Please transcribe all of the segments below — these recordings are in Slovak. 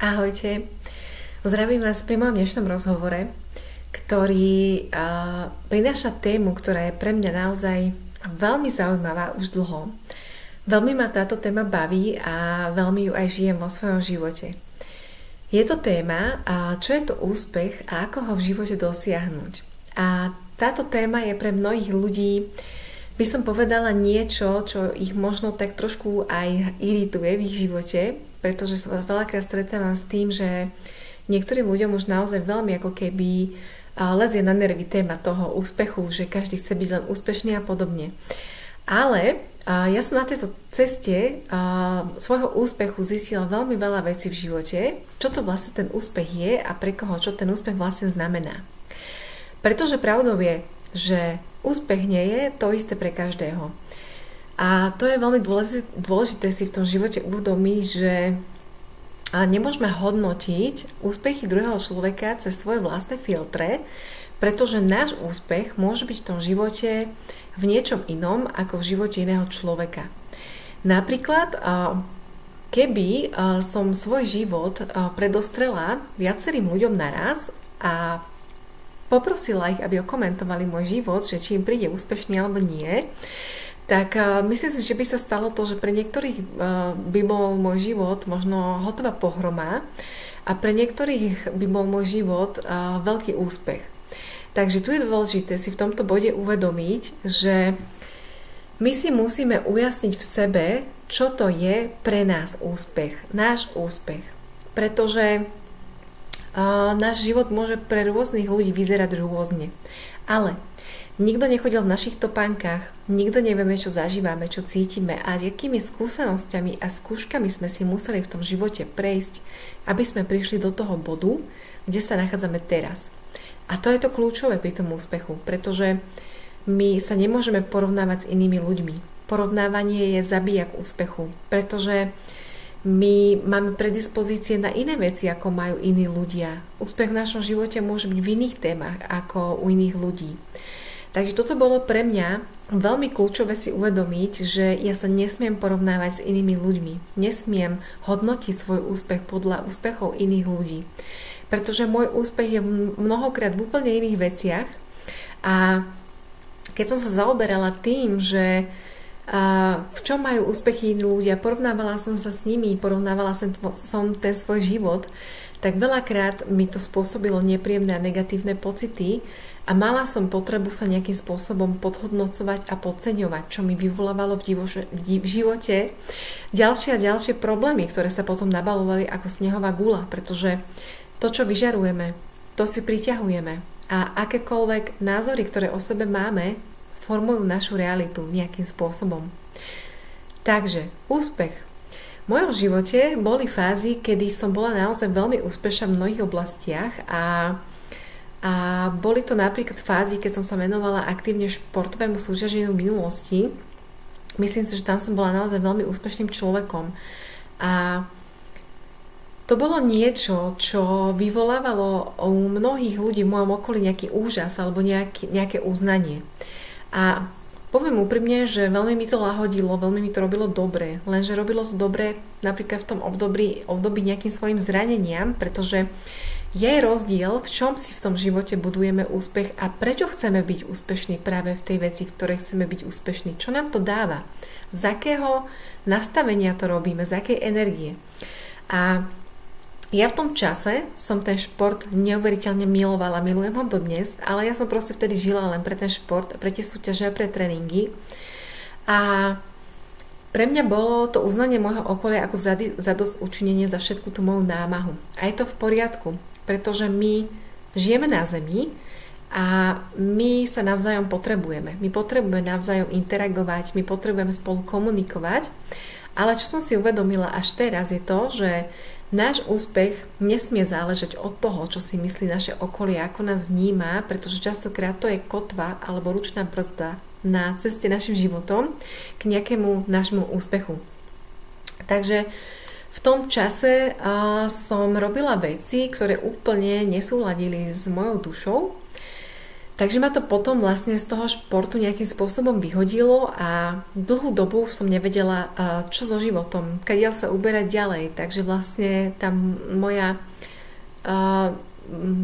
Ahojte, zdravím vás pri mojom dnešnom rozhovore, ktorý prináša tému, ktorá je pre mňa naozaj veľmi zaujímavá už dlho. Veľmi ma táto téma baví a veľmi ju aj žijem vo svojom živote. Je to téma, čo je to úspech a ako ho v živote dosiahnuť. A táto téma je pre mnohých ľudí, by som povedala, niečo, čo ich možno tak trošku aj irituje v ich živote, pretože sa veľakrát stretávam s tým, že niektorým ľuďom už naozaj veľmi ako keby lezie na nervy téma toho úspechu, že každý chce byť len úspešný a podobne. Ale ja som na tejto ceste svojho úspechu zistila veľmi veľa vecí v živote, čo to vlastne ten úspech je a pre koho čo ten úspech vlastne znamená. Pretože pravdou je, že úspech nie je to isté pre každého. A to je veľmi dôležité si v tom živote uvedomiť, že nemôžeme hodnotiť úspechy druhého človeka cez svoje vlastné filtre, pretože náš úspech môže byť v tom živote v niečom inom ako v živote iného človeka. Napríklad, keby som svoj život predostrela viacerým ľuďom naraz a poprosila ich, aby okomentovali môj život, že či im príde úspešný alebo nie, tak myslím si, že by sa stalo to, že pre niektorých by bol môj život možno hotová pohroma a pre niektorých by bol môj život veľký úspech. Takže tu je dôležité si v tomto bode uvedomiť, že my si musíme ujasniť v sebe, čo to je pre nás úspech, náš úspech. Pretože náš život môže pre rôznych ľudí vyzerať rôzne. Ale nikto nechodil v našich topánkach, nikto nevieme, čo zažívame, čo cítime a akými skúsenosťami a skúškami sme si museli v tom živote prejsť, aby sme prišli do toho bodu, kde sa nachádzame teraz. A to je to kľúčové pri tom úspechu, pretože my sa nemôžeme porovnávať s inými ľuďmi. Porovnávanie je zabíjak úspechu, pretože my máme predispozície na iné veci, ako majú iní ľudia. Úspech v našom živote môže byť v iných témach ako u iných ľudí. Takže toto bolo pre mňa veľmi kľúčové si uvedomiť, že ja sa nesmiem porovnávať s inými ľuďmi. Nesmiem hodnotiť svoj úspech podľa úspechov iných ľudí. Pretože môj úspech je mnohokrát v úplne iných veciach. A keď som sa zaoberala tým, že v čom majú úspechy iní ľudia, porovnávala som sa s nimi, porovnávala som ten svoj život, tak veľakrát mi to spôsobilo nepríjemné a negatívne pocity a mala som potrebu sa nejakým spôsobom podhodnocovať a podceňovať, čo mi vyvolávalo v živote ďalšie a ďalšie problémy, ktoré sa potom nabalovali ako snehová guľa, pretože to, čo vyžarujeme, to si priťahujeme a akékoľvek názory, ktoré o sebe máme, formujú našu realitu nejakým spôsobom. Takže, úspech. V mojom živote boli fázy, kedy som bola naozaj veľmi úspešná v mnohých oblastiach a boli to napríklad fázy, keď som sa venovala aktívne športovému súťaženiu v minulosti. Myslím si, že tam som bola naozaj veľmi úspešným človekom. A to bolo niečo, čo vyvolávalo u mnohých ľudí v mojom okolí nejaký úžas alebo nejaké uznanie. A poviem úprimne, že veľmi mi to lahodilo, veľmi mi to robilo dobre, lenže robilo to dobre napríklad v tom období nejakým svojim zraneniam, pretože je rozdiel, v čom si v tom živote budujeme úspech a prečo chceme byť úspešní práve v tej veci, v ktorej chceme byť úspešní. Čo nám to dáva? Z akého nastavenia to robíme? Z akej energie? A ja v tom čase som ten šport neuveriteľne milovala, milujem ho dodnes, ale ja som proste vtedy žila len pre ten šport, pre tie súťaže a pre tréningy. A pre mňa bolo to uznanie môjho okolia ako zadosťučinenie za všetku tú moju námahu. A je to v poriadku, pretože my žijeme na Zemi a my sa navzájom potrebujeme. My potrebujeme navzájom interagovať, my potrebujeme spolu komunikovať. Ale čo som si uvedomila až teraz je to, že náš úspech nesmie záležať od toho, čo si myslí naše okolie, ako nás vníma, pretože častokrát to je kotva alebo ručná brzda na ceste našim životom k nejakému nášmu úspechu. Takže v tom čase som robila veci, ktoré úplne nesúladili s mojou dušou. Takže ma to potom vlastne z toho športu nejakým spôsobom vyhodilo a dlhú dobu som nevedela, čo so životom, kadiaľ sa uberať ďalej. Takže vlastne tá moja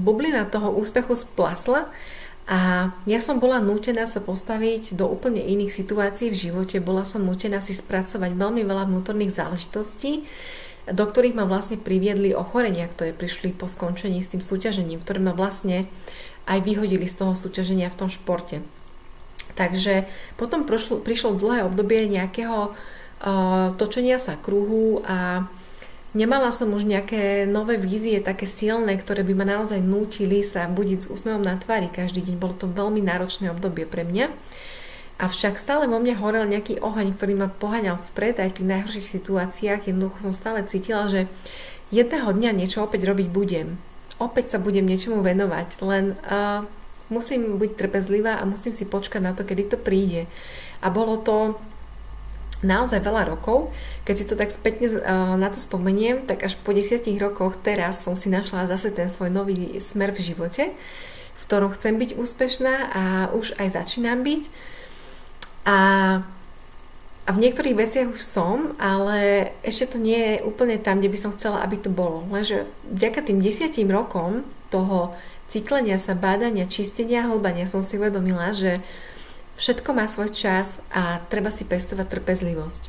bublina toho úspechu splasla a ja som bola nútená sa postaviť do úplne iných situácií v živote. Bola som nútená si spracovať veľmi veľa vnútorných záležitostí, do ktorých ma vlastne priviedli ochorenia, ktoré prišli po skončení s tým súťažením, ktoré ma vlastne aj vyhodili z toho súťaženia v tom športe. Takže potom prišlo dlhé obdobie nejakého točenia sa kruhu a nemala som už nejaké nové vízie, také silné, ktoré by ma naozaj nútili sa budiť s úsmevom na tvári každý deň. Bolo to veľmi náročné obdobie pre mňa. Avšak stále vo mne horel nejaký oheň, ktorý ma poháňal vpred aj v tých najhorších situáciách. Jednoducho som stále cítila, že jedného dňa niečo opäť robiť budem. Opäť sa budem niečomu venovať, len musím byť trpezlivá a musím si počkať na to, kedy to príde. A bolo to naozaj veľa rokov. Keď si to tak spätne na to spomeniem, tak až po 10 rokoch teraz som si našla zase ten svoj nový smer v živote, v ktorom chcem byť úspešná a už aj začínam byť. A v niektorých veciach už som, ale ešte to nie je úplne tam, kde by som chcela, aby to bolo. Lenže vďaka tým 10 rokom toho cyklenia sa, bádania, čistenia, hlbania som si uvedomila, že všetko má svoj čas a treba si pestovať trpezlivosť.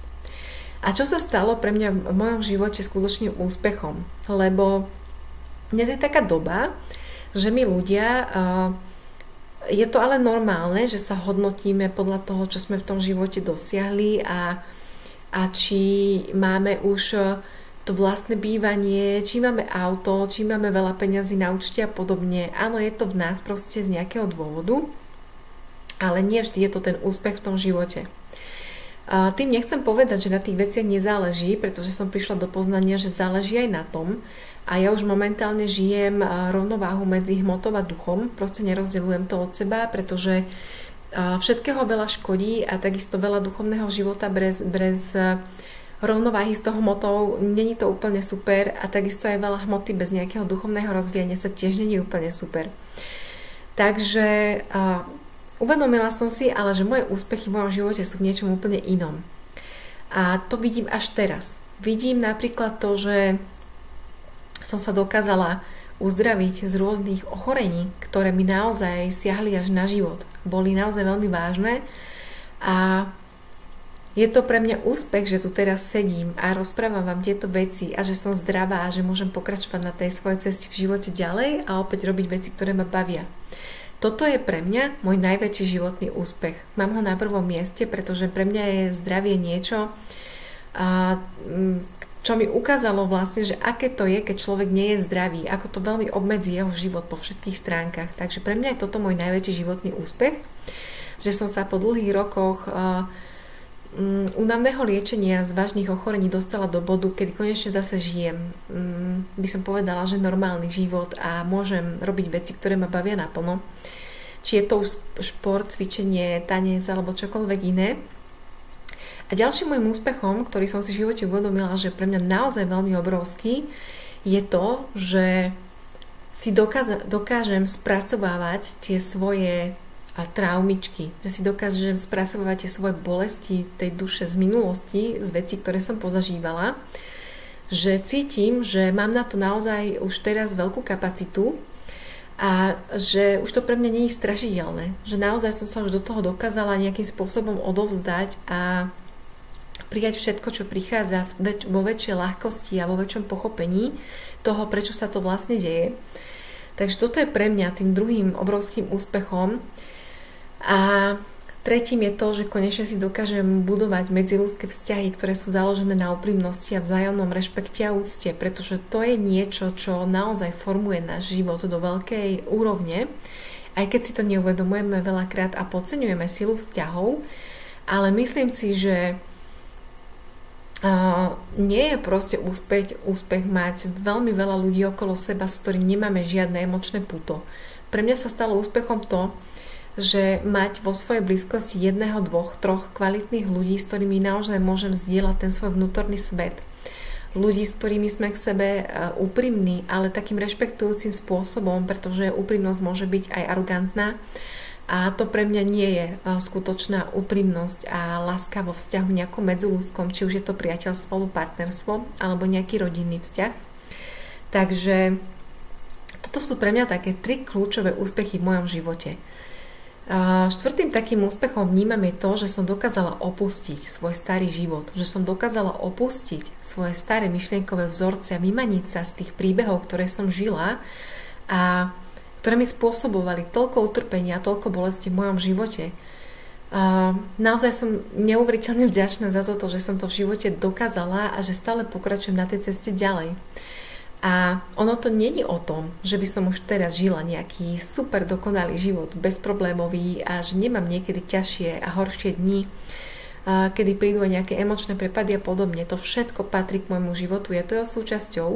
A čo sa stalo pre mňa v mojom živote skutočným úspechom? Lebo dnes je taká doba, že my ľudia... Je to ale normálne, že sa hodnotíme podľa toho, čo sme v tom živote dosiahli a či máme už to vlastné bývanie, či máme auto, či máme veľa peňazí na účte a podobne. Áno, je to v nás proste z nejakého dôvodu, ale nie vždy je to ten úspech v tom živote. Tým nechcem povedať, že na tých veciach nezáleží, pretože som prišla do poznania, že záleží aj na tom, a ja už momentálne žijem rovnováhu medzi hmotou a duchom. Proste nerozdeľujem to od seba, pretože všetkého veľa škodí a takisto veľa duchovného života bez rovnováhy s tou hmotou není to úplne super a takisto aj veľa hmoty bez nejakého duchovného rozvíjania sa tiež není úplne super. Takže uvedomila som si, ale že moje úspechy v mojom živote sú v niečom úplne inom. A to vidím až teraz. Vidím napríklad to, že som sa dokázala uzdraviť z rôznych ochorení, ktoré mi naozaj siahli až na život. Boli naozaj veľmi vážne a je to pre mňa úspech, že tu teraz sedím a rozprávam vám tieto veci a že som zdravá a že môžem pokračovať na tej svojej ceste v živote ďalej a opäť robiť veci, ktoré ma bavia. Toto je pre mňa môj najväčší životný úspech. Mám ho na prvom mieste, pretože pre mňa je zdravie niečo, čo mi ukázalo vlastne, že aké to je, keď človek nie je zdravý, ako to veľmi obmedzí jeho život po všetkých stránkach. Takže pre mňa je toto môj najväčší životný úspech, že som sa po dlhých rokoch únavného liečenia z vážnych ochorení dostala do bodu, kedy konečne zase žijem. By som povedala, že normálny život a môžem robiť veci, ktoré ma bavia naplno. Či je to už šport, cvičenie, tanec alebo čokoľvek iné. A ďalším môjim úspechom, ktorý som si v živote uvedomila, že pre mňa naozaj veľmi obrovský, je to, že si dokážem spracovávať tie svoje traumičky, že si dokážem spracovávať tie svoje bolesti tej duše z minulosti, z vecí, ktoré som pozažívala, že cítim, že mám na to naozaj už teraz veľkú kapacitu a že už to pre mňa nie je strašidelné, že naozaj som sa už do toho dokázala nejakým spôsobom odovzdať a prijať všetko, čo prichádza vo väčšej ľahkosti a vo väčšom pochopení toho, prečo sa to vlastne deje. Takže toto je pre mňa tým druhým obrovským úspechom. A tretím je to, že konečne si dokážem budovať medziľudské vzťahy, ktoré sú založené na úprimnosti a vzájomnom rešpekte a úcte, pretože to je niečo, čo naozaj formuje náš život do veľkej úrovne. Aj keď si to neuvedomujeme veľakrát a podceňujeme silu vzťahov, ale myslím si, že nie je proste úspech mať veľmi veľa ľudí okolo seba, s ktorým nemáme žiadne emočné puto. Pre mňa sa stalo úspechom to, že mať vo svojej blízkosti jedného, dvoch, troch kvalitných ľudí, s ktorými naozaj môžem zdieľať ten svoj vnútorný svet. ľudí, s ktorými sme k sebe úprimní, ale takým rešpektujúcim spôsobom, pretože úprimnosť môže byť aj arogantná. A to pre mňa nie je skutočná úprimnosť a láska vo vzťahu nejakom medziľudskom, či už je to priateľstvo alebo partnerstvo, alebo nejaký rodinný vzťah. Takže toto sú pre mňa také 3 kľúčové úspechy v mojom živote. Štvrtým takým úspechom vnímam je to, že som dokázala opustiť svoj starý život, že som dokázala opustiť svoje staré myšlienkové vzorce a vymaniť sa z tých príbehov, ktoré som žila a ktoré mi spôsobovali toľko utrpenia, toľko bolesti v mojom živote. Naozaj som neuveriteľne vďačná za toto, že som to v živote dokázala a že stále pokračujem na tej ceste ďalej. A ono to není o tom, že by som už teraz žila nejaký super dokonalý život, bezproblémový a že nemám niekedy ťažšie a horšie dni, kedy prídu aj nejaké emočné prepady a podobne. To všetko patrí k môjmu životu, je to jeho súčasťou.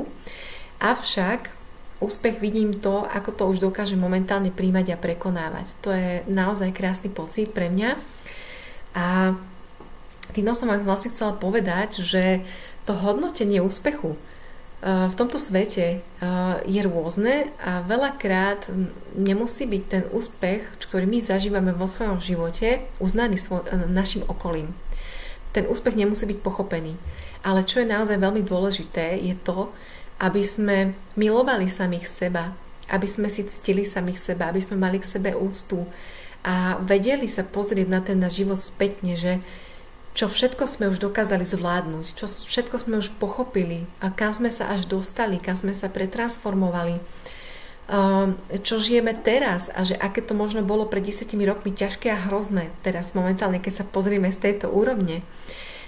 Avšak úspech vidím to, ako to už dokážem momentálne príjmať a prekonávať. To je naozaj krásny pocit pre mňa. A týmto som vám vlastne chcela povedať, že to hodnotenie úspechu v tomto svete je rôzne a veľakrát nemusí byť ten úspech, ktorý my zažívame vo svojom živote, uznaný našim okolím. Ten úspech nemusí byť pochopený. Ale čo je naozaj veľmi dôležité, je to, aby sme milovali samých seba, aby sme si ctili samých seba, aby sme mali k sebe úctu a vedeli sa pozrieť na ten náš život spätne, že čo všetko sme už dokázali zvládnuť, čo všetko sme už pochopili a kam sme sa až dostali, kam sme sa pretransformovali, čo žijeme teraz a že aké to možno bolo pred 10 rokmi ťažké a hrozné teraz momentálne, keď sa pozrieme z tejto úrovne.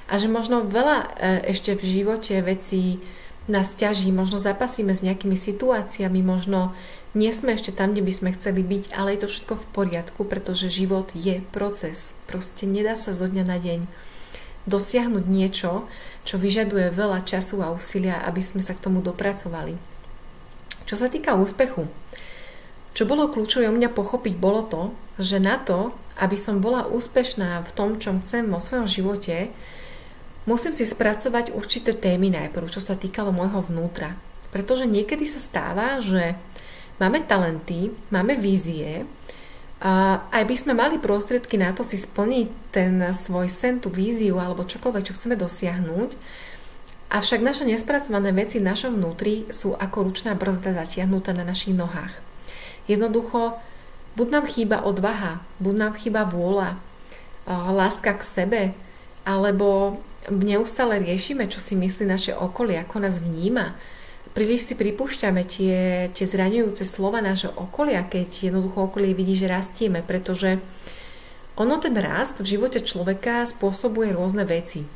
A že možno veľa ešte v živote vecí nás ťaží, možno zapasíme s nejakými situáciami, možno nie sme ešte tam, kde by sme chceli byť, ale je to všetko v poriadku, pretože život je proces. Proste nedá sa zo dňa na deň dosiahnuť niečo, čo vyžaduje veľa času a úsilia, aby sme sa k tomu dopracovali. Čo sa týka úspechu, čo bolo kľúčové u mňa pochopiť, bolo to, že na to, aby som bola úspešná v tom, čo chcem vo svojom živote, musím si spracovať určité témy najprv, čo sa týkalo môjho vnútra. Pretože niekedy sa stáva, že máme talenty, máme vízie, a aj by sme mali prostriedky na to si splniť ten svoj sen, tú víziu alebo čokoľvek, čo chceme dosiahnuť. Avšak naše nespracované veci v našom vnútri sú ako ručná brzda zatiahnutá na našich nohách. Jednoducho, buď nám chýba odvaha, buď nám chýba vôľa, láska k sebe, alebo neustále riešime, čo si myslí naše okolie, ako nás vníma. Príliš si pripúšťame tie zraňujúce slova nášho okolia, keď jednoducho okolie vidí, že rastieme, pretože ono ten rast v živote človeka spôsobuje rôzne veci.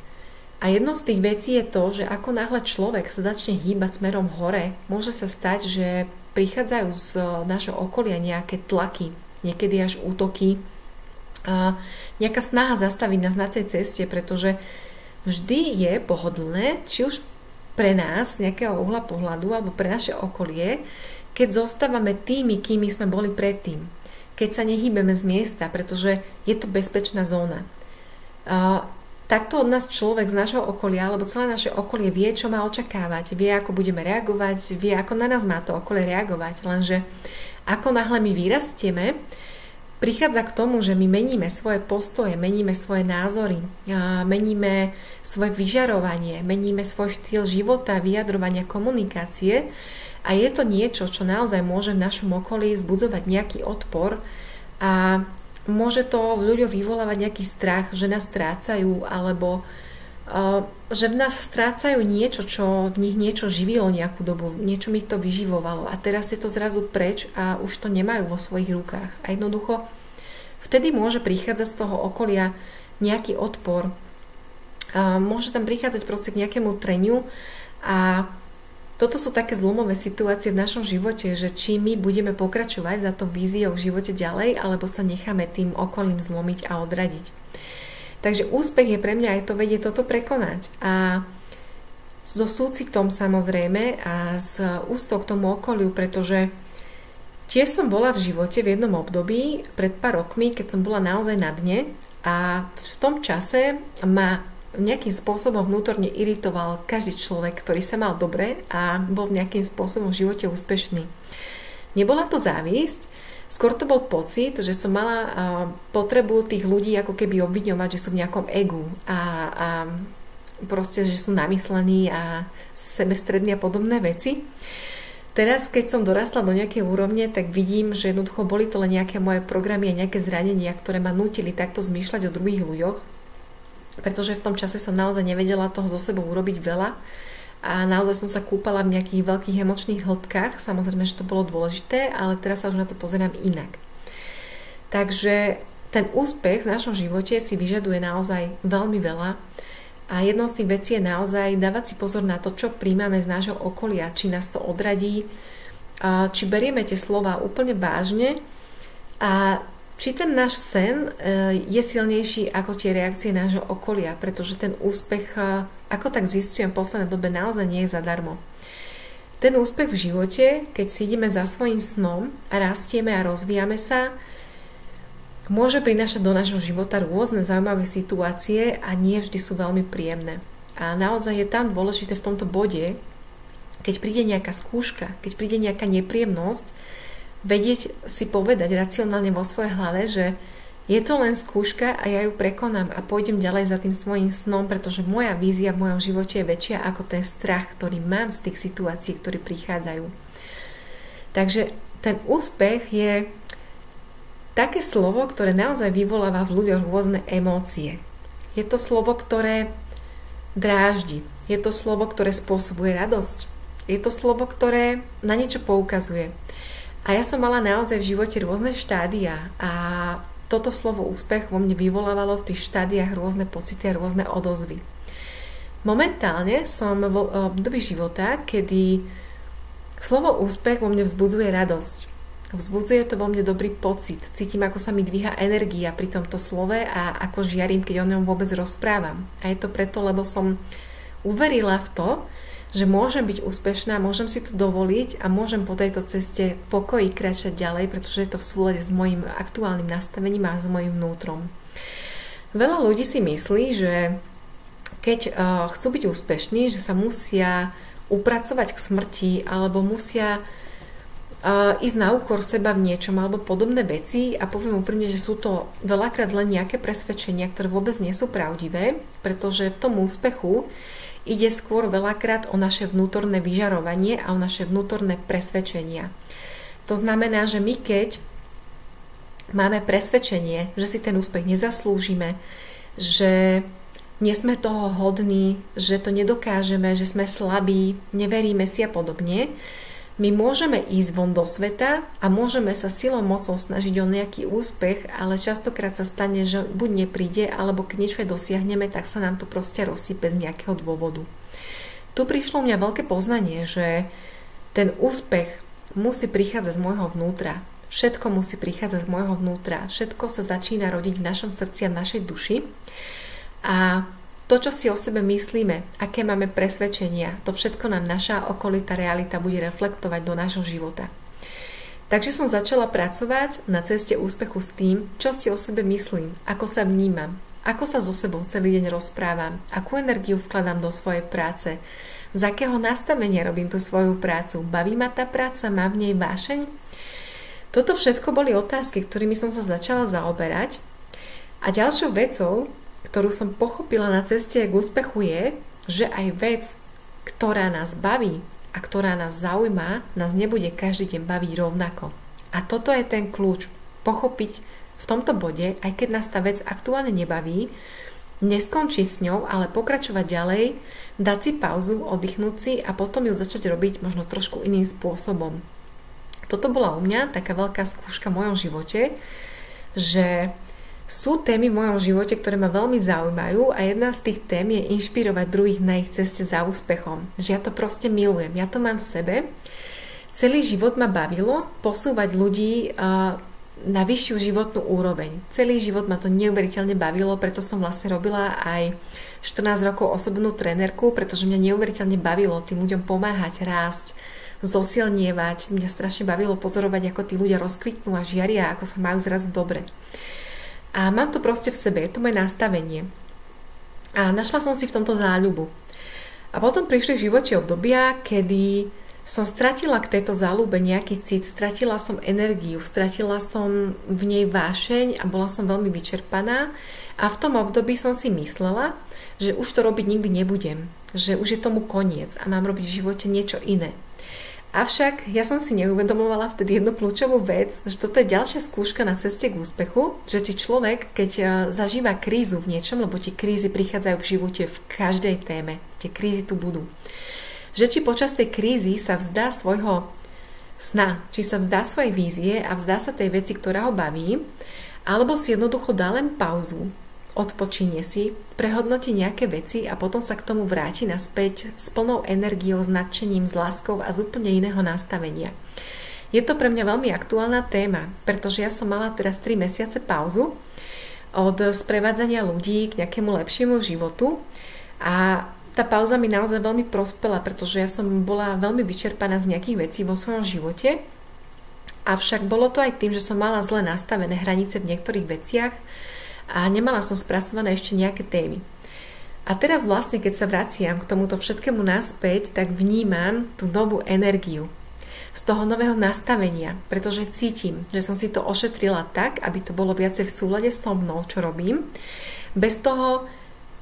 A jednou z tých vecí je to, že ako náhle človek sa začne hýbať smerom hore, môže sa stať, že prichádzajú z nášho okolia nejaké tlaky, niekedy až útoky, a nejaká snaha zastaviť nás na tej ceste, pretože vždy je pohodlné, či už pre nás z nejakého uhla pohľadu alebo pre naše okolie, keď zostávame tými, kými sme boli predtým. Keď sa nehýbeme z miesta, pretože je to bezpečná zóna. Takto od nás človek z našho okolia alebo celé naše okolie vie, čo má očakávať, vie, ako budeme reagovať, vie, ako na nás má to okolie reagovať. Lenže ako náhle my vyrastieme, prichádza k tomu, že my meníme svoje postoje, meníme svoje názory, meníme svoje vyžarovanie, meníme svoj štýl života, vyjadrovania, komunikácie a je to niečo, čo naozaj môže v našom okolí vzbudzovať nejaký odpor a môže to v ľuďoch vyvolávať nejaký strach, že nás strácajú alebo že v nás strácajú niečo, čo v nich niečo živilo nejakú dobu, niečo mi to vyživovalo a teraz je to zrazu preč a už to nemajú vo svojich rukách. A jednoducho vtedy môže prichádzať z toho okolia nejaký odpor. Môže tam prichádzať proste k nejakému treniu a toto sú také zlomové situácie v našom živote, že či my budeme pokračovať za to víziou v živote ďalej, alebo sa necháme tým okolím zlomiť a odradiť. Takže úspech je pre mňa aj to vedieť toto prekonať. A so súcitom samozrejme a s úctou k tomu okoliu, pretože tiež som bola v živote v jednom období pred pár rokmi, keď som bola naozaj na dne a v tom čase ma nejakým spôsobom vnútorne iritoval každý človek, ktorý sa mal dobre a bol nejakým spôsobom v živote úspešný. Nebola to závisť, skôr to bol pocit, že som mala potrebu tých ľudí ako keby obviňovať, že sú v nejakom egu a proste, že sú namyslení a sebestrední a podobné veci. Teraz, keď som dorastla do nejakej úrovne, tak vidím, že jednoducho boli to len nejaké moje programy a nejaké zranenia, ktoré ma nútili takto zmýšľať o druhých ľuďoch, pretože v tom čase som naozaj nevedela toho so sebou urobiť veľa a naozaj som sa kúpala v nejakých veľkých emočných hĺbkach. Samozrejme, že to bolo dôležité, ale teraz sa už na to pozerám inak. Takže ten úspech v našom živote si vyžaduje naozaj veľmi veľa. A jednou z tých vecí je naozaj dávať si pozor na to, čo príjmame z nášho okolia, či nás to odradí, či berieme tie slova úplne vážne a či ten náš sen je silnejší ako tie reakcie nášho okolia, pretože ten úspech, ako tak zistujem v poslednej dobe, naozaj nie je zadarmo. Ten úspech v živote, keď si ideme za svojím snom a rastieme a rozvíjame sa, môže prinášať do nášho života rôzne zaujímavé situácie a nie vždy sú veľmi príjemné. A naozaj je tam dôležité v tomto bode, keď príde nejaká skúška, keď príde nejaká nepríjemnosť, vedieť si povedať racionálne vo svojej hlave, že je to len skúška a ja ju prekonám a pôjdem ďalej za tým svojím snom, pretože moja vízia v mojom živote je väčšia ako ten strach, ktorý mám z tých situácií, ktoré prichádzajú. Takže ten úspech je také slovo, ktoré naozaj vyvoláva v ľuďoch rôzne emócie. Je to slovo, ktoré dráždi. Je to slovo, ktoré spôsobuje radosť. Je to slovo, ktoré na niečo poukazuje. A ja som mala naozaj v živote rôzne štádia a toto slovo úspech vo mne vyvolávalo v tých štádiách rôzne pocity a rôzne odozvy. Momentálne som v období života, kedy slovo úspech vo mne vzbudzuje radosť. Vzbudzuje to vo mne dobrý pocit. Cítim, ako sa mi dvíha energia pri tomto slove a ako žiarím, keď o ňom vôbec rozprávam. A je to preto, lebo som uverila v to, že môžem byť úspešná, môžem si to dovoliť a môžem po tejto ceste pokoji kráčať ďalej, pretože je to v súlade s mojím aktuálnym nastavením a s mojím vnútrom. Veľa ľudí si myslí, že keď chcú byť úspešní, že sa musia upracovať k smrti alebo musia ísť na úkor seba v niečom alebo podobné veci a poviem úprimne, že sú to veľakrát len nejaké presvedčenia, ktoré vôbec nie sú pravdivé, pretože v tom úspechu ide skôr veľakrát o naše vnútorné vyžarovanie a o naše vnútorné presvedčenia. To znamená, že my keď máme presvedčenie, že si ten úspech nezaslúžime, že nie sme toho hodní, že to nedokážeme, že sme slabí, neveríme si a podobne, my môžeme ísť von do sveta a môžeme sa silou mocou snažiť o nejaký úspech, ale častokrát sa stane, že buď nepríde, alebo keď niečo dosiahneme, tak sa nám to proste rozsype z nejakého dôvodu. Tu prišlo mňa veľké poznanie, že ten úspech musí prichádzať z môjho vnútra. Všetko musí prichádzať z môjho vnútra. Všetko sa začína rodiť v našom srdci a v našej duši. A to, čo si o sebe myslíme, aké máme presvedčenia, to všetko nám naša okolitá realita bude reflektovať do nášho života. Takže som začala pracovať na ceste úspechu s tým, čo si o sebe myslím, ako sa vnímam, ako sa so sebou celý deň rozprávam, akú energiu vkladám do svojej práce, z akého nastavenia robím tú svoju prácu, baví ma tá práca, mám v nej vášeň. Toto všetko boli otázky, ktorými som sa začala zaoberať. A ďalšou vecou, ktorú som pochopila na ceste k úspechu je, že aj vec, ktorá nás baví a ktorá nás zaujíma, nás nebude každý deň baviť rovnako. A toto je ten kľúč. Pochopiť v tomto bode, aj keď nás tá vec aktuálne nebaví, neskončiť s ňou, ale pokračovať ďalej, dať si pauzu, oddychnúť si a potom ju začať robiť možno trošku iným spôsobom. Toto bola u mňa taká veľká skúška v mojom živote, že sú témy v mojom živote, ktoré ma veľmi zaujímajú a jedna z tých tém je inšpirovať druhých na ich ceste za úspechom. Že ja to proste milujem, ja to mám v sebe. Celý život ma bavilo posúvať ľudí na vyššiu životnú úroveň. Celý život ma to neuveriteľne bavilo, preto som vlastne robila aj 14 rokov osobnú trenérku, pretože mňa neuveriteľne bavilo tým ľuďom pomáhať, rásť, zosilnievať. Mňa strašne bavilo pozorovať, ako tí ľudia rozkvitnú a žiaria, ako sa majú zrazu dobre. A mám to proste v sebe, je to moje nastavenie. A našla som si v tomto záľubu. A potom prišli v živote obdobia, kedy som stratila k tejto záľube nejaký cit, stratila som energiu, stratila som v nej vášeň a bola som veľmi vyčerpaná. A v tom období som si myslela, že už to robiť nikdy nebudem, že už je tomu koniec a mám robiť v živote niečo iné. Avšak ja som si neuvedomovala vtedy jednu kľúčovú vec, že toto je ďalšia skúška na ceste k úspechu, že či človek, keď zažíva krízu v niečom, lebo tie krízy prichádzajú v živote v každej téme, tie krízy tu budú, že či počas tej krízy sa vzdá svojho sna, či sa vzdá svojej vízie a vzdá sa tej veci, ktorá ho baví, alebo si jednoducho dá len pauzu, odpočinie si, prehodnotí nejaké veci a potom sa k tomu vráti naspäť s plnou energiou, s nadšením, s láskou a z úplne iného nastavenia. Je to pre mňa veľmi aktuálna téma, pretože ja som mala teraz 3 mesiace pauzu od sprevádzania ľudí k nejakému lepšiemu životu a tá pauza mi naozaj veľmi prospela, pretože ja som bola veľmi vyčerpaná z nejakých vecí vo svojom živote, avšak bolo to aj tým, že som mala zle nastavené hranice v niektorých veciach a nemala som spracované ešte nejaké témy. A teraz vlastne, keď sa vraciam k tomuto všetkému naspäť, tak vnímam tú novú energiu z toho nového nastavenia, pretože cítim, že som si to ošetrila tak, aby to bolo viacej v súlade so mnou, čo robím, bez toho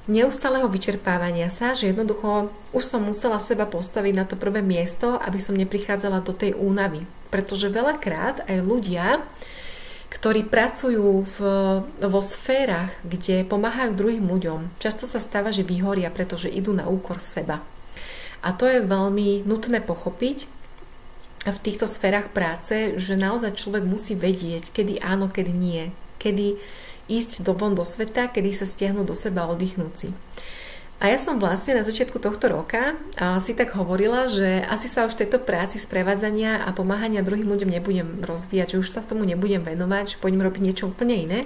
neustáleho vyčerpávania sa, že jednoducho už som musela seba postaviť na to prvé miesto, aby som neprichádzala do tej únavy. Pretože veľakrát aj ľudia, ktorí pracujú vo sférach, kde pomáhajú druhým ľuďom, často sa stáva, že vyhoria, pretože idú na úkor seba. A to je veľmi nutné pochopiť v týchto sférach práce, že naozaj človek musí vedieť, kedy áno, kedy nie, kedy ísť von do sveta, kedy sa stiahnuť do seba a oddychnúť si. A ja som vlastne na začiatku tohto roka si tak hovorila, že asi sa už v tejto práci sprevádzania a pomáhania druhým ľuďom nebudem rozvíjať, že už sa tomu nebudem venovať, že pôjdem robiť niečo úplne iné.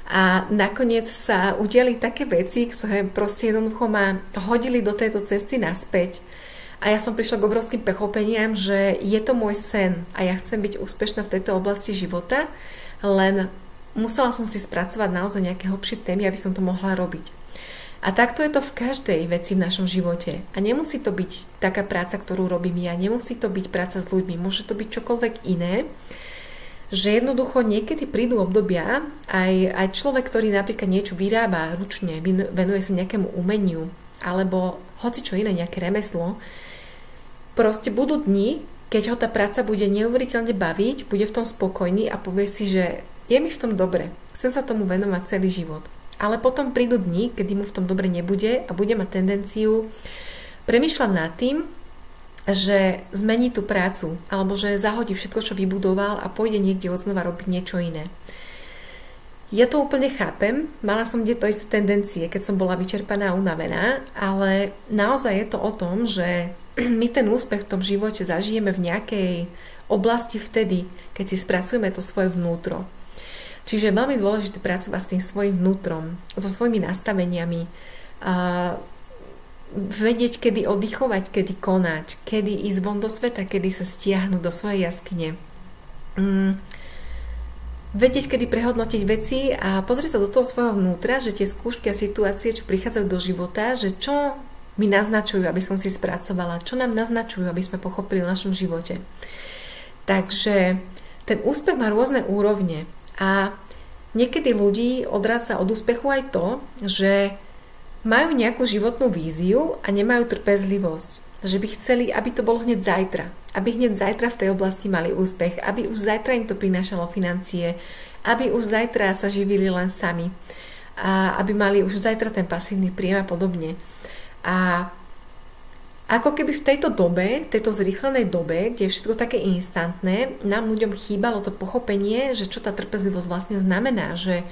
A nakoniec sa udiali také veci, ktoré proste jednoducho ma hodili do tejto cesty naspäť. A ja som prišla k obrovským pochopeniam, že je to môj sen a ja chcem byť úspešná v tejto oblasti života, len musela som si spracovať naozaj nejaké hlbšie témy, aby som to mohla robiť. A takto je to v každej veci v našom živote. A nemusí to byť taká práca, ktorú robím ja, nemusí to byť práca s ľuďmi, môže to byť čokoľvek iné, že jednoducho niekedy prídu obdobia, aj človek, ktorý napríklad niečo vyrába ručne, venuje sa nejakému umeniu, alebo hoci čo iné, nejaké remeslo, proste budú dni, keď ho tá práca bude neuveriteľne baviť, bude v tom spokojný a povie si, že je mi v tom dobre, chcem sa tomu venovať celý život. Ale potom prídu dni, kedy mu v tom dobre nebude a bude mať tendenciu premýšľať nad tým, že zmení tú prácu alebo že zahodí všetko, čo vybudoval a pôjde niekde odznova robiť niečo iné. Ja to úplne chápem, mala som to isté tendencie, keď som bola vyčerpaná a unavená, ale naozaj je to o tom, že my ten úspech v tom živote zažijeme v nejakej oblasti vtedy, keď si spracujeme to svoje vnútro. Čiže je veľmi dôležité pracovať s tým svojim vnútrom, so svojimi nastaveniami, vedieť, kedy oddychovať, kedy konať, kedy ísť von do sveta, kedy sa stiahnuť do svojej jaskyne. Vedieť, kedy prehodnotiť veci a pozrieť sa do toho svojho vnútra, že tie skúšky a situácie, čo prichádzajú do života, že čo mi naznačujú, aby som si spracovala, čo nám naznačujú, aby sme pochopili v našom živote. Takže ten úspech má rôzne úrovne. A niekedy ľudí odráca od úspechu aj to, že majú nejakú životnú víziu a nemajú trpezlivosť. Že by chceli, aby to bolo hneď zajtra. Aby hneď zajtra v tej oblasti mali úspech. Aby už zajtra im to prinášalo financie. Aby už zajtra sa živili len sami. A aby mali už zajtra ten pasívny príjem a podobne. A ako keby v tejto dobe, tejto zrýchlenej dobe, kde je všetko také instantné, nám ľuďom chýbalo to pochopenie, že čo tá trpezlivosť vlastne znamená, že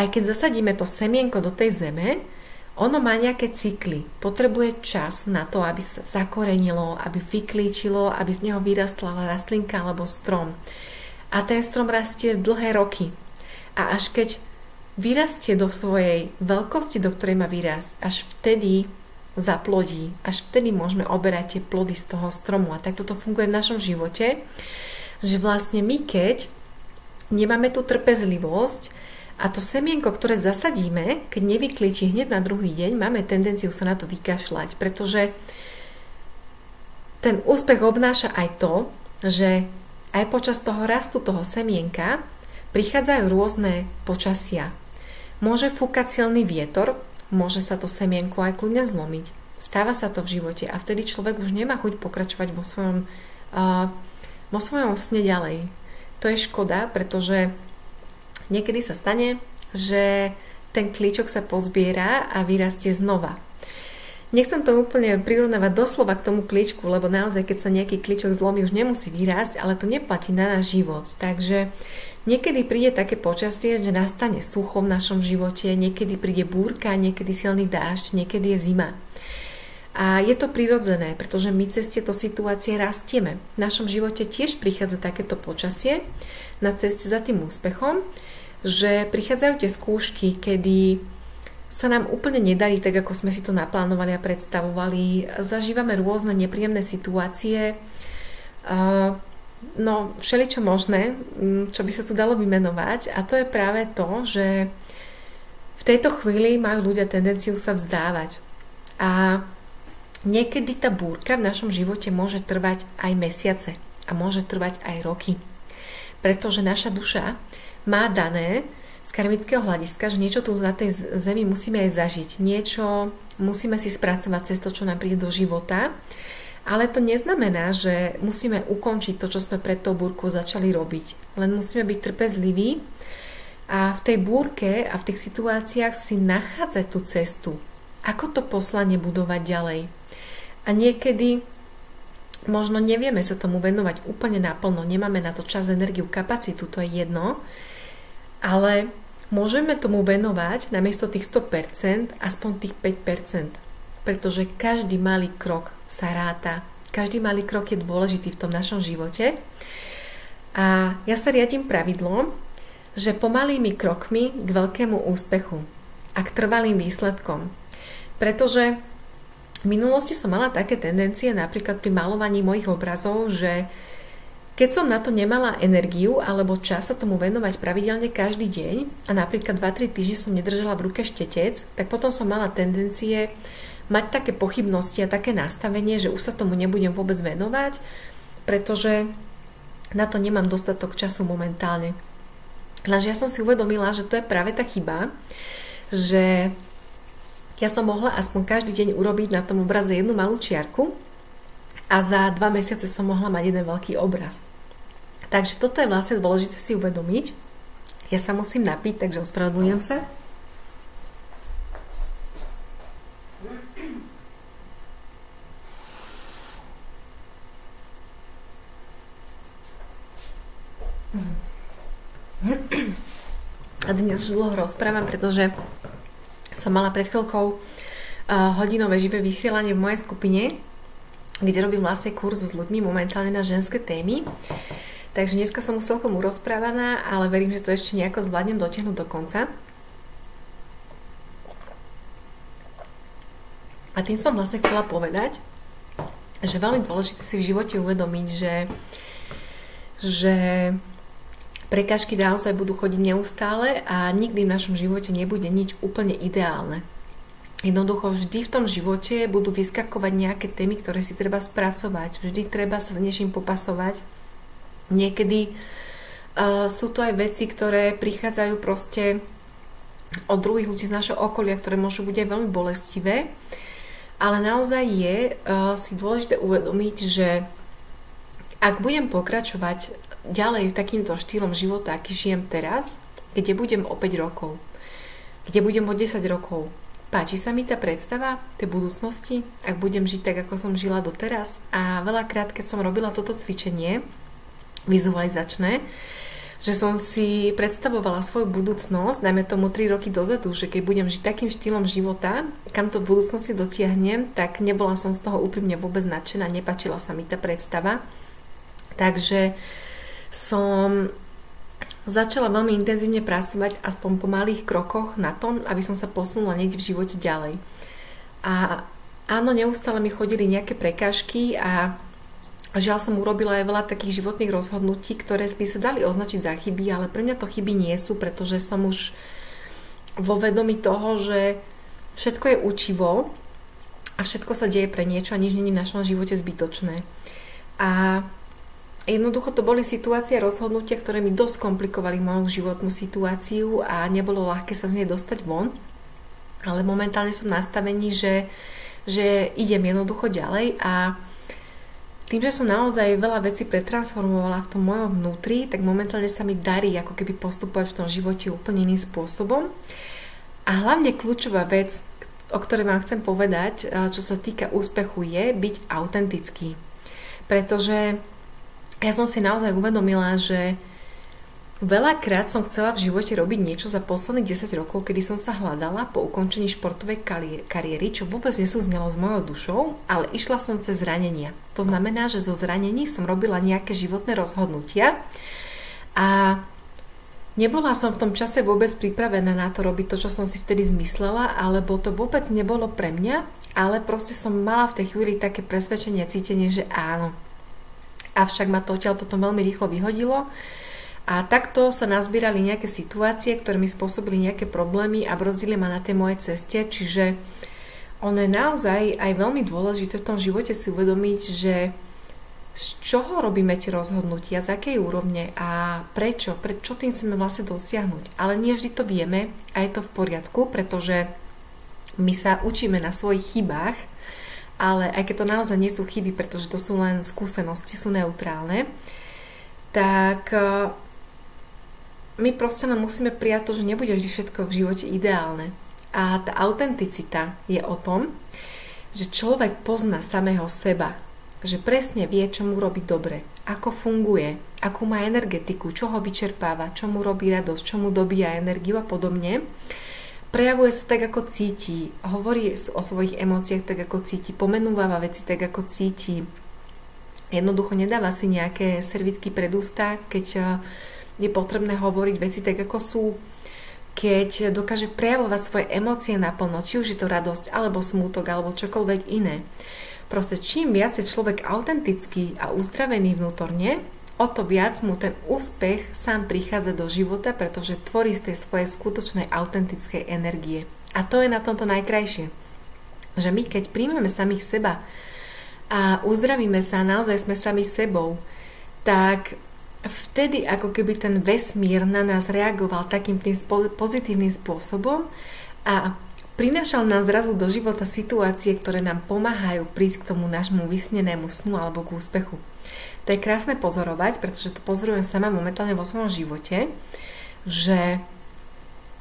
aj keď zasadíme to semienko do tej zeme, ono má nejaké cykly. Potrebuje čas na to, aby sa zakorenilo, aby vyklíčilo, aby z neho vyrastla rastlinka alebo strom. A ten strom rastie dlhé roky. A až keď vyrastie do svojej veľkosti, do ktorej má vyrásť, až vtedy zaplodí. Až vtedy môžeme oberať tie plody z toho stromu. A tak toto funguje v našom živote, že vlastne my, keď nemáme tú trpezlivosť A to semienko, ktoré zasadíme, keď nevykličí hneď na druhý deň, máme tendenciu sa na to vykašľať, pretože ten úspech obnáša aj to, že aj počas toho rastu toho semienka prichádzajú rôzne počasia. Môže fúkať silný vietor, môže sa to semienko aj kľudne zlomiť. Stáva sa to v živote a vtedy človek už nemá chuť pokračovať vo svojom sne ďalej. To je škoda, pretože niekedy sa stane, že ten klíčok sa pozbiera a vyrastie znova. Nechcem to úplne prirovnávať doslova k tomu klíčku, lebo naozaj, keď sa nejaký klíčok zlomí, už nemusí vyrásť, ale to neplatí na náš život. Takže niekedy príde také počasie, že nastane sucho v našom živote, niekedy príde búrka, niekedy silný dážď, niekedy je zima. A je to prirodzené, pretože my cez tieto situácie rastieme. V našom živote tiež prichádza takéto počasie na ceste za tým úspechom, že prichádzajú tie skúšky, kedy sa nám úplne nedarí tak, ako sme si to naplánovali a predstavovali. Zažívame rôzne nepríjemné situácie, všeličo možné, čo by sa tu dalo vymenovať. A to je práve to, že v tejto chvíli majú ľudia tendenciu sa vzdávať. A niekedy tá búrka v našom živote môže trvať aj mesiace a môže trvať aj roky. Pretože naša duša má dané z karmického hľadiska, že niečo tu na tej zemi musíme aj zažiť. Niečo musíme si spracovať cez to, čo nám príde do života. Ale to neznamená, že musíme ukončiť to, čo sme pred tou búrkou začali robiť. Len musíme byť trpezliví a v tej búrke a v tých situáciách si nachádzať tú cestu. Ako to poslanie budovať ďalej. A niekedy možno nevieme sa tomu venovať úplne naplno, nemáme na to čas, energiu, kapacitu, to je jedno, ale môžeme tomu venovať namiesto tých 100% aspoň tých 5%, pretože každý malý krok sa ráta, každý malý krok je dôležitý v tom našom živote a ja sa riadím pravidlom, že pomalými krokmi k veľkému úspechu a k trvalým výsledkom, pretože v minulosti som mala také tendencie napríklad pri maľovaní mojich obrazov, že keď som na to nemala energiu alebo čas sa tomu venovať pravidelne každý deň a napríklad 2-3 týždne som nedržala v ruke štetec, tak potom som mala tendencie mať také pochybnosti a také nastavenie, že už sa tomu nebudem vôbec venovať, pretože na to nemám dostatok času momentálne. Lenže ja som si uvedomila, že to je práve tá chyba, že ja som mohla aspoň každý deň urobiť na tom obraze jednu malú čiarku a za 2 mesiace som mohla mať jeden veľký obraz. Takže toto je vlastne dôležité si uvedomiť. Ja sa musím napiť, takže ospravedlňujem sa. A dnes už dlho rozprávam, pretože som mala pred chvíľkou hodinové živé vysielanie v mojej skupine, kde robím vlastne kurz s ľuďmi momentálne na ženské témy. Takže dneska som už celkom urozprávaná, ale verím, že to ešte nejako zvládnem dotiahnuť do konca. A tým som vlastne chcela povedať, že veľmi dôležité si v živote uvedomiť, že prekážky naozaj budú chodiť neustále a nikdy v našom živote nebude nič úplne ideálne. Jednoducho vždy v tom živote budú vyskakovať nejaké témy, ktoré si treba spracovať. Vždy treba sa s niečím popasovať. Niekedy sú to aj veci, ktoré prichádzajú proste od druhých ľudí z našho okolia, ktoré môžu byť aj veľmi bolestivé. Ale naozaj je si dôležité uvedomiť, že ak budem pokračovať ďalej takýmto štýlom života, aký žijem teraz, kde budem o 5 rokov, kde budem o 10 rokov, páči sa mi tá predstava tej budúcnosti, ak budem žiť tak, ako som žila doteraz. A veľakrát, keď som robila toto cvičenie vizualizačné, že som si predstavovala svoju budúcnosť, dajme tomu 3 roky dozadu, že keď budem žiť takým štýlom života, kam to v budúcnosti dotiahnem, tak nebola som z toho úprimne vôbec nadšená, nepáčila sa mi tá predstava. Takže som začala veľmi intenzívne pracovať aspoň po malých krokoch na tom, aby som sa posunula niekde v živote ďalej. A áno, neustále mi chodili nejaké prekážky a Žiaľ som urobila aj veľa takých životných rozhodnutí, ktoré by sa dali označiť za chyby, ale pre mňa to chyby nie sú, pretože som už vo vedomí toho, že všetko je učivo a všetko sa deje pre niečo a nič není v našom živote zbytočné. A jednoducho to boli situácie a rozhodnutia, ktoré mi dosť komplikovali moju životnú situáciu a nebolo ľahké sa z nej dostať von. Ale momentálne som v nastavení, že idem jednoducho ďalej a tým, že som naozaj veľa vecí pretransformovala v tom mojom vnútri, tak momentálne sa mi darí ako keby postupovať v tom živote úplne iným spôsobom. A hlavne kľúčová vec, o ktorej vám chcem povedať, čo sa týka úspechu, je byť autentický. Pretože ja som si naozaj uvedomila, že veľakrát som chcela v živote robiť niečo za posledných 10 rokov, kedy som sa hľadala po ukončení športovej kariéry, čo vôbec nesúznelo s mojou dušou, ale išla som cez zranenia. To znamená, že zo zranení som robila nejaké životné rozhodnutia a nebola som v tom čase vôbec pripravená na to robiť to, čo som si vtedy zmyslela, alebo to vôbec nebolo pre mňa, ale proste som mala v tej chvíli také presvedčenie a cítenie, že áno. Avšak ma to odtiaľ potom veľmi rýchlo vyhodilo. A takto sa nazbierali nejaké situácie, ktoré mi spôsobili nejaké problémy a brzdili ma na tej mojej ceste, čiže ono je naozaj aj veľmi dôležité v tom živote si uvedomiť, že z čoho robíme tie rozhodnutia, z akej úrovne a prečo tým chceme vlastne dosiahnuť. Ale nie vždy to vieme a je to v poriadku, pretože my sa učíme na svojich chybách, ale aj keď to naozaj nie sú chyby, pretože to sú len skúsenosti, sú neutrálne, tak my proste len musíme prijať to, že nebude vždy všetko v živote ideálne. A tá autenticita je o tom, že človek pozná samého seba, že presne vie, čo mu robí dobre, ako funguje, akú má energetiku, čo ho vyčerpáva, čo mu robí radosť, čo mu dobíja energiu a podobne. Prejavuje sa tak, ako cíti, hovorí o svojich emóciách tak, ako cíti, pomenúva veci tak, ako cíti. Jednoducho nedáva si nejaké servítky pred ústa, keď je potrebné hovoriť veci tak, ako sú, keď dokáže prejavovať svoje emócie naplno, či už je to radosť, alebo smútok, alebo čokoľvek iné. Proste čím viac je človek autentický a uzdravený vnútorne, o to viac mu ten úspech sám prichádza do života, pretože tvorí z tej svojej skutočnej autentickej energie. A to je na tomto najkrajšie. Že my, keď príjmeme samých seba a uzdravíme sa, naozaj sme sami sebou, tak vtedy ako keby ten vesmír na nás reagoval takým tým pozitívnym spôsobom a prinášal nám zrazu do života situácie, ktoré nám pomáhajú prísť k tomu nášmu vysnenému snu alebo k úspechu. To je krásne pozorovať, pretože to pozorujem sama momentálne vo svojom živote, že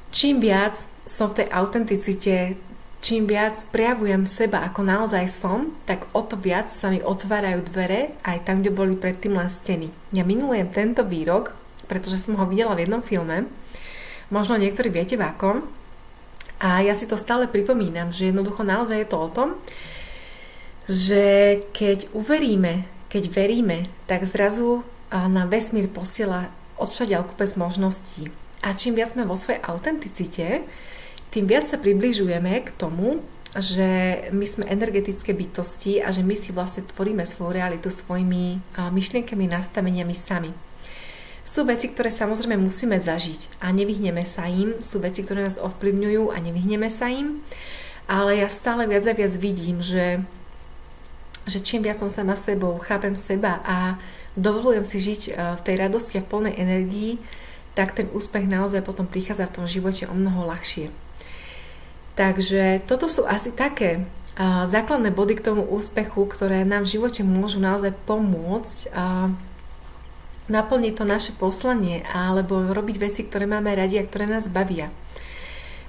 čím viac som v tej autenticite, čím viac prejavujem seba ako naozaj som, tak o to viac sa mi otvárajú dvere aj tam, kde boli predtým len steny. Ja milujem tento výrok, pretože som ho videla v jednom filme, možno niektorí viete v akom, a ja si to stále pripomínam, že jednoducho naozaj je to o tom, že keď uveríme, keď veríme, tak zrazu nám vesmír posiela odvšadiaľ kopec možností. A čím viac sme vo svojej autenticite, tým viac sa približujeme k tomu, že my sme energetické bytosti a že my si vlastne tvoríme svoju realitu svojimi myšlienkami, nastaveniami sami. Sú veci, ktoré samozrejme musíme zažiť a nevyhneme sa im, sú veci, ktoré nás ovplyvňujú a nevyhneme sa im, ale ja stále viac a viac vidím, že čím viac som sama sebou, chápem seba a dovolujem si žiť v tej radosti a v plnej energii, tak ten úspech naozaj potom prichádza v tom živote o mnoho ľahšie. Takže toto sú asi také základné body k tomu úspechu, ktoré nám v živote môžu naozaj pomôcť naplniť to naše poslanie alebo robiť veci, ktoré máme radi a ktoré nás bavia.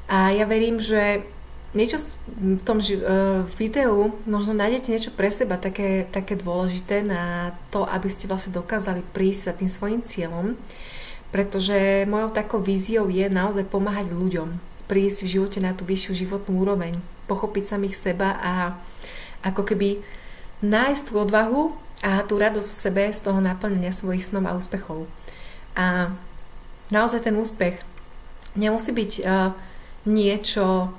A ja verím, že niečo v tom videu možno nájdete niečo pre seba také dôležité na to, aby ste vlastne dokázali prísť za tým svojím cieľom, pretože mojou takou víziou je naozaj pomáhať ľuďom prísť v živote na tú vyššiu životnú úroveň, pochopiť samých seba a ako keby nájsť tú odvahu a tú radosť v sebe z toho naplnenia svojich snov a úspechov. A naozaj ten úspech nemusí byť niečo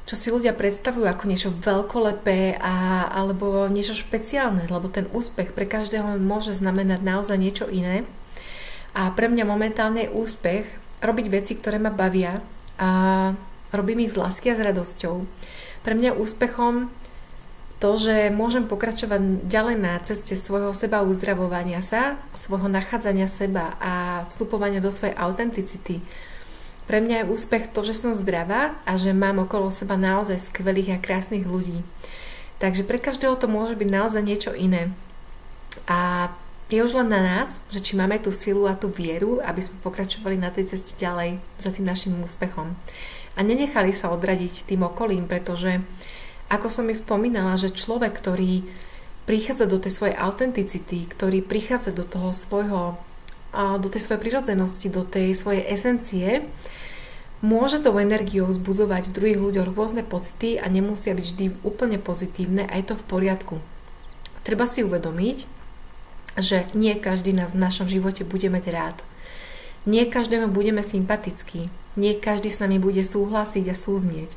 čo si ľudia predstavujú ako niečo veľkolepé alebo niečo špeciálne, lebo ten úspech pre každého môže znamenať naozaj niečo iné. A pre mňa momentálne je úspech robiť veci, ktoré ma bavia a robím ich z lásky a s radosťou. Pre mňa úspechom to, že môžem pokračovať ďalej na ceste svojho seba uzdravovania sa, svojho nachádzania seba a vstupovania do svojej autenticity. Pre mňa je úspech to, že som zdravá a že mám okolo seba naozaj skvelých a krásnych ľudí. Takže pre každého to môže byť naozaj niečo iné. A je už len na nás, že či máme tú silu a tú vieru, aby sme pokračovali na tej ceste ďalej za tým našim úspechom. A nenechali sa odradiť tým okolím, pretože ako som mi spomínala, že človek, ktorý prichádza do tej svojej autenticity, ktorý prichádza do toho svojho, do tej svojej prirodzenosti, do tej svojej esencie, môže tou energiou vzbudzovať v druhých ľuďoch rôzne pocity a nemusia byť vždy úplne pozitívne a je to v poriadku. Treba si uvedomiť, že nie každý nás v našom živote bude mať rád. Nie každému budeme sympatickí. Nie každý s nami bude súhlasiť a súznieť.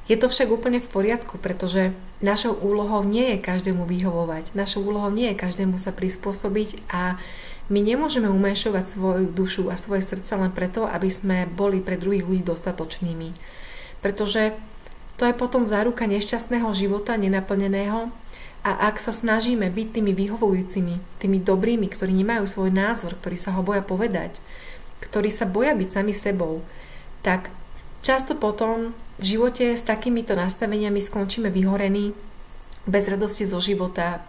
Je to však úplne v poriadku, pretože našou úlohou nie je každému vyhovovať. Našou úlohou nie je každému sa prispôsobiť a my nemôžeme umenšovať svoju dušu a svoje srdce len preto, aby sme boli pre druhých ľudí dostatočnými. Pretože to je potom záruka nešťastného života, nenaplneného. A ak sa snažíme byť tými vyhovujúcimi, tými dobrými, ktorí nemajú svoj názor, ktorí sa ho boja povedať, ktorí sa boja byť sami sebou, tak často potom v živote s takýmito nastaveniami skončíme vyhorení, bez radosti zo života,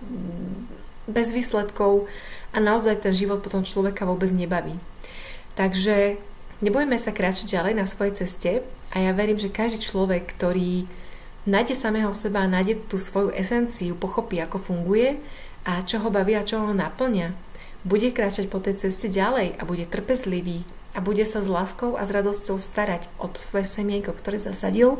bez výsledkov a naozaj ten život potom človeka vôbec nebaví. Takže nebojme sa kráčať ďalej na svojej ceste a ja verím, že každý človek, ktorý nájde samého seba a nájde tú svoju esenciu, pochopí, ako funguje a čo ho baví a čo ho naplňa, bude kráčať po tej ceste ďalej a bude trpezlivý a bude sa s láskou a s radosťou starať o to svoje semienko, ktoré zasadil.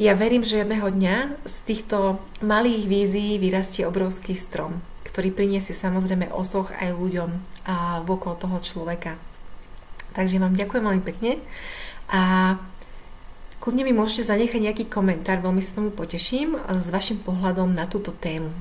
Ja verím, že jedného dňa z týchto malých vízií vyrastie obrovský strom, ktorý priniesie samozrejme osoch aj ľuďom a okolo toho človeka. Takže vám ďakujem veľmi pekne a kľudne mi môžete zanechať nejaký komentár, veľmi sa tomu poteším s vašim pohľadom na túto tému.